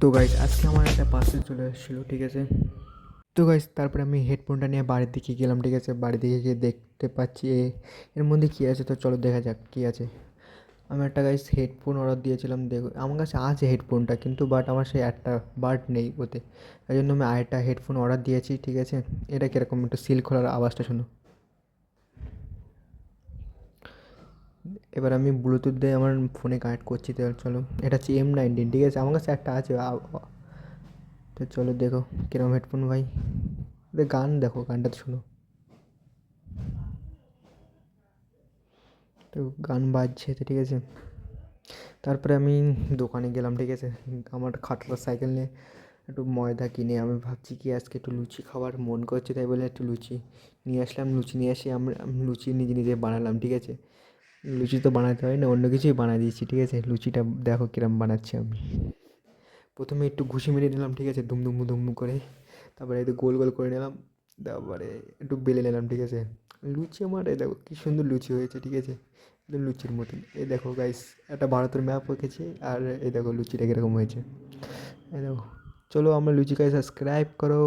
তো গাইস আজকে আমার একটা পার্সেল চলে এসেছিলো, ঠিক আছে। তো গাইস তারপরে আমি হেডফোনটা নিয়ে বাড়ির দিকে গেলাম, ঠিক আছে। বাড়ির দিকে গিয়ে দেখতে পাচ্ছি এর মধ্যে কী আছে, তো চলো দেখা যাক কী আছে। আমি একটা গাইস হেডফোন অর্ডার দিয়েছিলাম, দেখো আমার কাছে আছে হেডফোনটা, কিন্তু বাট আমার সেই একটা বাড নেই ওতে। এই জন্য আমি আরেকটা হেডফোন অর্ডার দিয়েছি, ঠিক আছে। এটা কীরকম একটু সিল খোলার আওয়াজটা শোনো। এবার আমি ব্লুটুথ দিয়ে আমার ফোনে কানেক্ট করছি, তো চলো। এটা হচ্ছে M19, ঠিক আছে। আমার কাছে একটা আছে। তো চলো দেখো কিরকম হেডফোন ভাই। গান দেখো, গানটা তো শোনো। তো গান বাজছে তো, ঠিক আছে। তারপরে আমি দোকানে গেলাম, ঠিক আছে। আমার খাটরা সাইকেল নিয়ে একটু ময়দা কিনে আমি ভাবছি কি আজকে একটু লুচি খাবার মন করছে, তাই বলে একটু লুচি নিয়ে আসলাম। লুচি নিয়ে এসে আমি লুচি নিজে নিজে বানালাম, ঠিক আছে। লুচি তো বানাতে হয় না, অন্য কিছুই বানিয়ে দিয়েছি, ঠিক আছে। লুচিটা দেখো কিরম বানাচ্ছি আমি। প্রথমে একটু ঘুষি মেরে নিলাম, ঠিক আছে, দুমদুম দুমদুম করে। তারপরে একটু গোল গোল করে নিলাম। তারপরে একটু বেলে নিলাম, ঠিক আছে। লুচি আমার এই দেখো কী সুন্দর লুচি হয়েছে, ঠিক আছে। একদম লুচির মতন। এই দেখো গাইস, একটা ভারতের ম্যাপ এঁকেছি, আর এই দেখো লুচিটা কীরকম হয়েছে। এই দেখো। চলো আমরা লুচি খাই, সাবস্ক্রাইব করো।